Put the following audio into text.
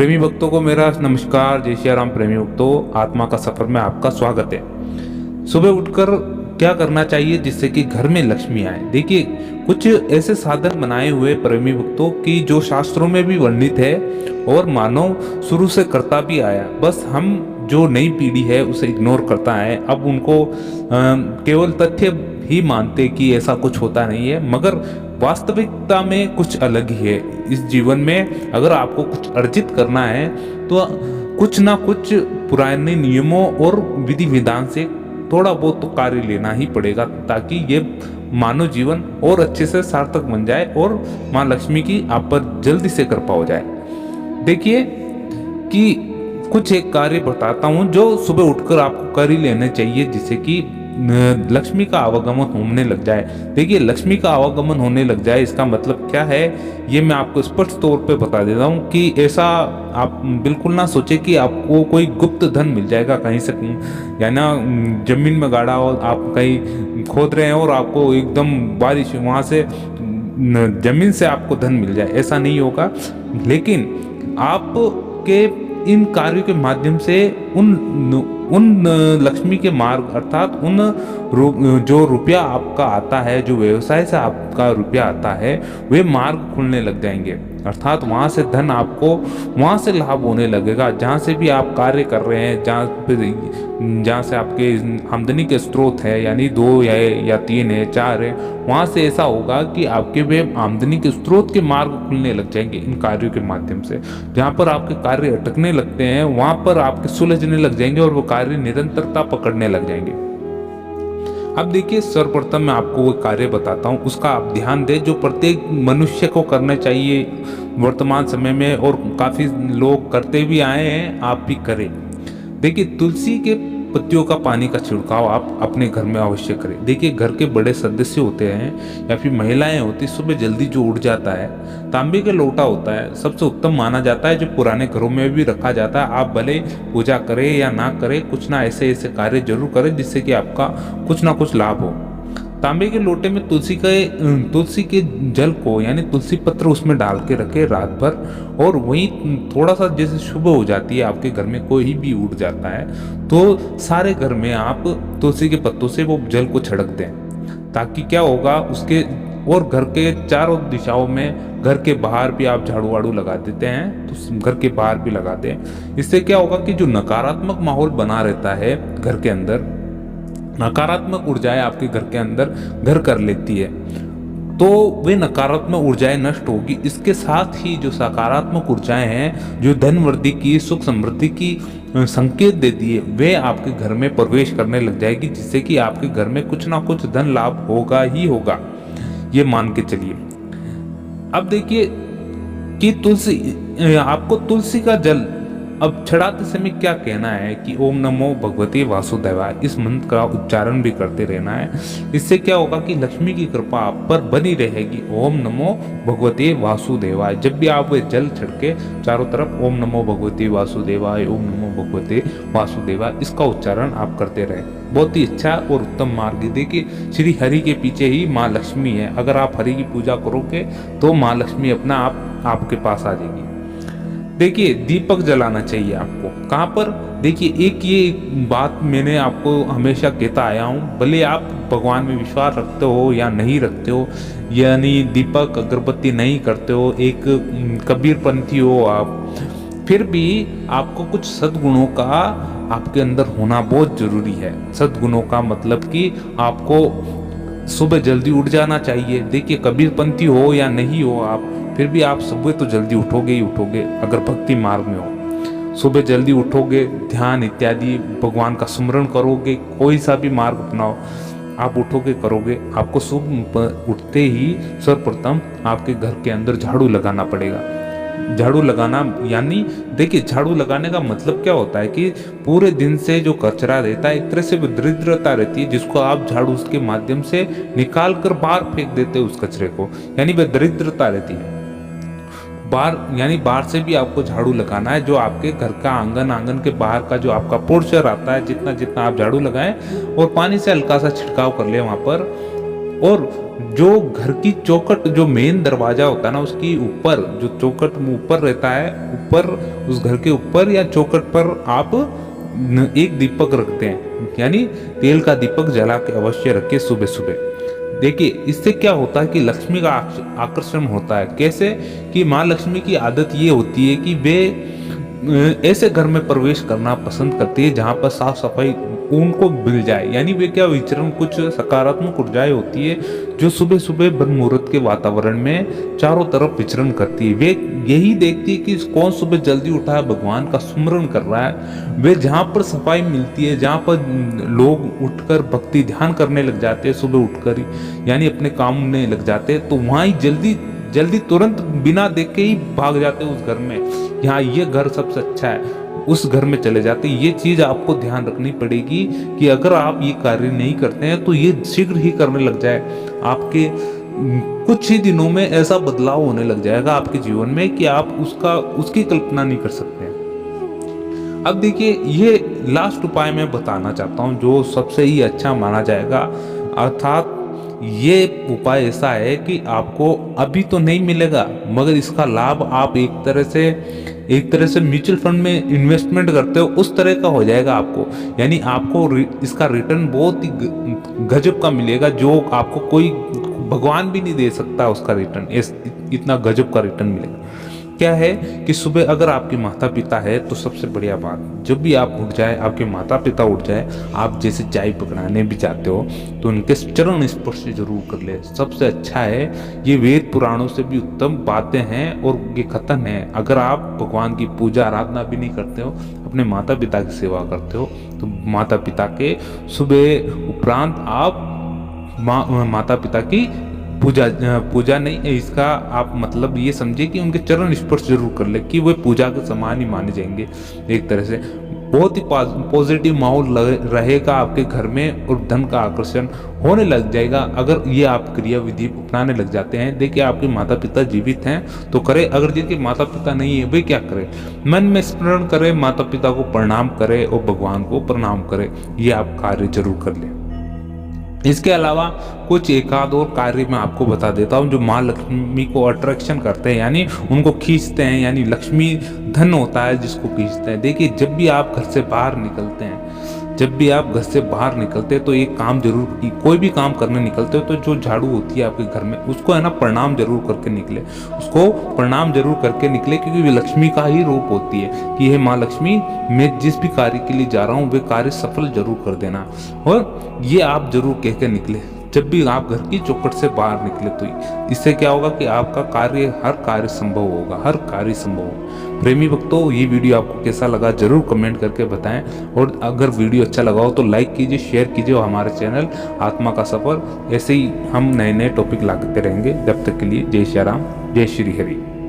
प्रेमी भक्तों को मेरा नमस्कार। जय श्री राम। प्रेमी भक्तों, आत्मा का सफर में आपका स्वागत है। सुबह उठकर क्या करना चाहिए जिससे कि घर में लक्ष्मी आए? देखिए, कुछ ऐसे साधन बनाए हुए प्रेमी भक्तों की जो शास्त्रों में भी वर्णित है और मानव शुरू से करता भी आया, बस हम जो नई पीढ़ी है उसे इग्नोर करता है। अब उनको केवल तथ्य ही मानते कि ऐसा कुछ होता नहीं है, मगर वास्तविकता में कुछ अलग ही है। इस जीवन में अगर आपको कुछ अर्जित करना है तो कुछ ना कुछ पुराने नियमों और विधि विधान से थोड़ा बहुत तो कार्य लेना ही पड़ेगा, ताकि ये मानव जीवन और अच्छे से सार्थक बन जाए और माँ लक्ष्मी की आप पर जल्दी से कृपा हो जाए। देखिए कि कुछ एक कार्य बताता हूँ जो सुबह उठकर आपको कर ही लेने चाहिए, जिससे कि लक्ष्मी का आवागमन होने लग जाए। देखिए, लक्ष्मी का आवागमन होने लग जाए इसका मतलब क्या है, ये मैं आपको स्पष्ट तौर पे बता देता हूँ कि ऐसा आप बिल्कुल ना सोचे कि आपको कोई गुप्त धन मिल जाएगा कहीं से, या ना जमीन में गाड़ा हो, आप कहीं खोद रहे हैं और आपको एकदम बारिश वहाँ से जमीन से आपको धन मिल जाए, ऐसा नहीं होगा। लेकिन आपके इन कार्यों के माध्यम से उन लक्ष्मी के मार्ग अर्थात जो रुपया आपका आता है, जो व्यवसाय से आपका रुपया आता है, वे मार्ग खुलने लग जाएंगे। अर्थात वहाँ से धन आपको वहाँ से लाभ होने लगेगा। जहाँ से भी आप कार्य कर रहे हैं, जहाँ से आपके आमदनी के स्रोत है, यानी 2 या 3 है, 4 है, वहाँ से ऐसा होगा कि आपके वे आमदनी के स्रोत के मार्ग खुलने लग जाएंगे इन कार्यों के माध्यम से। जहाँ पर आपके कार्य अटकने लगते हैं वहाँ पर आपके सुलझने लग जाएंगे और वो कार्य निरंतरता पकड़ने लग जाएंगे। अब देखिए, सर्वप्रथम मैं आपको वो कार्य बताता हूँ, उसका आप ध्यान दें, जो प्रत्येक मनुष्य को करना चाहिए वर्तमान समय में, और काफ़ी लोग करते भी आए हैं, आप भी करें। देखिए, तुलसी के पत्तियों का पानी का छिड़काव आप अपने घर में अवश्य करें। देखिए, घर के बड़े सदस्य होते हैं या फिर महिलाएं होती, सुबह जल्दी जो उठ जाता है, तांबे का लोटा होता है, सबसे उत्तम माना जाता है, जो पुराने घरों में भी रखा जाता है। आप भले पूजा करें या ना करें, कुछ ना ऐसे ऐसे कार्य जरूर करें जिससे कि आपका कुछ ना कुछ लाभ हो। तांबे के लोटे में तुलसी के जल को, यानी तुलसी पत्र उसमें डाल के रखे रात भर, और वहीं थोड़ा सा जैसे सुबह हो जाती है, आपके घर में कोई भी उठ जाता है, तो सारे घर में आप तुलसी के पत्तों से वो जल को छिड़क दें, ताकि क्या होगा उसके, और घर के चारों दिशाओं में, घर के बाहर भी आप झाड़ू वाड़ू लगा देते हैं तो घर के बाहर भी लगा दें। इससे क्या होगा कि जो नकारात्मक माहौल बना रहता है घर के अंदर, नकारात्मक ऊर्जाएं आपके घर के अंदर घर कर लेती है, तो वे नकारात्मक ऊर्जाएं नष्ट होगी। इसके साथ ही जो सकारात्मक ऊर्जाएं हैं, जो धन वृद्धि की, सुख समृद्धि की संकेत देती है, वे आपके घर में प्रवेश करने लग जाएगी, जिससे कि आपके घर में कुछ ना कुछ धन लाभ होगा ही होगा, ये मान के चलिए। अब देखिए कि आपको तुलसी का जल अब चढ़ाते समय क्या कहना है कि ओम नमो भगवते वासुदेवाय, इस मंत्र का उच्चारण भी करते रहना है। इससे क्या होगा कि लक्ष्मी की कृपा आप पर बनी रहेगी। ओम नमो भगवते वासुदेवाय, जब भी आप वे जल छिड़के चारों तरफ ओम नमो भगवते वासुदेवाय, ओम नमो भगवते वासुदेवाय, इसका उच्चारण आप करते रहे। बहुत ही अच्छा और उत्तम मार्ग। देखिए, श्री हरि के पीछे ही माँ लक्ष्मी है। अगर आप हरि की पूजा करोगे तो माँ लक्ष्मी अपना आप आपके पास आ जाएगी। देखिए, दीपक जलाना चाहिए आपको। कहाँ पर? देखिए, एक ये बात मैंने आपको हमेशा कहता आया हूँ, भले आप भगवान में विश्वास रखते हो या नहीं रखते हो, यानी दीपक अगरबत्ती नहीं करते हो, एक कबीरपंथी हो आप, फिर भी आपको कुछ सद्गुणों का आपके अंदर होना बहुत जरूरी है। सद्गुणों का मतलब कि आपको सुबह जल्दी उठ जाना चाहिए। देखिए, कबीरपंथी हो या नहीं हो आप, फिर भी आप सुबह तो जल्दी उठोगे ही उठोगे। अगर भक्ति मार्ग में हो, सुबह जल्दी उठोगे, ध्यान इत्यादि भगवान का स्मरण करोगे, कोई सा भी मार्ग अपनाओ, आप उठोगे करोगे, आपको सुबह उठते ही सर्वप्रथम आपके घर के अंदर झाड़ू लगाना पड़ेगा। झाड़ू लगाना यानी, देखिए, झाड़ू लगाने का मतलब क्या होता है कि पूरे दिन से जो कचरा रहता है, एक तरह से दरिद्रता रहती है, जिसको आप झाड़ू के माध्यम से निकाल कर बाहर फेंक देते हो उस कचरे को, यानी वह दरिद्रता रहती है। बाहर से भी आपको झाड़ू लगाना है। जो आपके घर का आंगन के बाहर का जो आपका पोर्शन आता है, जितना जितना आप झाड़ू लगाएं, और पानी से हल्का सा छिड़काव कर ले वहां पर, और जो घर की चौखट, जो मेन दरवाजा होता है ना, उसकी ऊपर जो चौखट ऊपर रहता है, ऊपर उस घर के ऊपर या चौखट पर आप एक दीपक रखते हैं, यानी तेल का दीपक जला के अवश्य रखें सुबह सुबह। देखिए इससे क्या होता है कि लक्ष्मी का आकर्षण होता है। कैसे कि माँ लक्ष्मी की आदत ये होती है कि वे ऐसे घर में प्रवेश करना पसंद करती है जहाँ पर साफ सफाई उनको मिल जाए, यानी वे क्या विचरण, कुछ सकारात्मक ऊर्जाएं होती है जो सुबह सुबह ब्रह्म मुहूर्त के वातावरण में चारों तरफ विचरण करती है। वे यही देखती है कि कौन सुबह जल्दी उठा है, भगवान का सुमरण कर रहा है। वे जहाँ पर सफाई मिलती है, जहाँ पर लोग उठकर भक्ति ध्यान करने लग जाते हैं सुबह उठकर ही, यानी अपने काम में लग जाते हैं, तो वहाँ ही जल्दी जल्दी तुरंत बिना देखे ही भाग जाते हैं उस घर में, यहाँ ये घर सबसे अच्छा है, उस घर में चले जाते। ये चीज आपको ध्यान रखनी पड़ेगी कि अगर आप ये कार्य नहीं करते हैं तो ये शीघ्र ही करने लग जाए। आपके कुछ ही दिनों में ऐसा बदलाव होने लग जाएगा आपके जीवन में कि आप उसकी कल्पना नहीं कर सकते हैं। अब देखिए ये लास्ट उपाय मैं बताना चाहता हूँ जो सबसे ही अच्छा माना जाएगा, अर्थात ये उपाय ऐसा है कि आपको अभी तो नहीं मिलेगा, मगर इसका लाभ आप एक तरह से म्यूचुअल फंड में इन्वेस्टमेंट करते हो उस तरह का हो जाएगा आपको, यानी आपको इसका रिटर्न बहुत ही गजब का मिलेगा, जो आपको कोई भगवान भी नहीं दे सकता उसका रिटर्न, इतना गजब का रिटर्न मिलेगा। क्या है कि सुबह अगर आपके माता पिता है तो सबसे बढ़िया बात, जब भी आप उठ जाए, आपके माता पिता उठ जाए, आप जैसे चाय पकड़ाने भी जाते हो तो उनके चरण स्पर्श जरूर कर ले, सबसे अच्छा है। ये वेद पुराणों से भी उत्तम बातें हैं और ये कथन है। अगर आप भगवान की पूजा आराधना भी नहीं करते हो, अपने माता पिता की सेवा करते हो, तो माता पिता के सुबह उपरांत आप माता पिता की पूजा नहीं, इसका आप मतलब ये समझिए कि उनके चरण स्पर्श जरूर कर ले, कि वे पूजा के समान ही माने जाएंगे। एक तरह से बहुत ही पॉजिटिव माहौल रहेगा आपके घर में और धन का आकर्षण होने लग जाएगा अगर ये आप क्रिया विधि अपनाने लग जाते हैं। देखिए आपके माता पिता जीवित हैं तो करें, अगर जिनके माता पिता नहीं है वे क्या करें, मन में स्मरण करें, माता पिता को प्रणाम करें और भगवान को प्रणाम करें, ये आप कार्य जरूर कर लें। इसके अलावा कुछ एक आध और कार्य मैं आपको बता देता हूँ जो माँ लक्ष्मी को अट्रैक्शन करते हैं, यानी उनको खींचते हैं, यानी लक्ष्मी धन होता है जिसको खींचते हैं। देखिए जब भी आप घर से बाहर निकलते हैं, तो एक काम जरूर, कोई भी काम करने निकलते हो तो जो झाड़ू होती है आपके घर में उसको है ना प्रणाम जरूर करके निकले, क्योंकि वे लक्ष्मी का ही रूप होती है कि हे माँ लक्ष्मी, मैं जिस भी कार्य के लिए जा रहा हूँ वे कार्य सफल जरूर कर देना, और ये आप जरूर कह के निकले जब भी आप घर की चौखट से बाहर निकले। तो इससे क्या होगा कि आपका हर कार्य संभव होगा। प्रेमी भक्तों, ये वीडियो आपको कैसा लगा जरूर कमेंट करके बताएं, और अगर वीडियो अच्छा लगा हो तो लाइक कीजिए, शेयर कीजिए, और हमारे चैनल आत्मा का सफर ऐसे ही हम नए टॉपिक लाते रहेंगे। जब तक के लिए जय श्री राम, जय श्री हरि।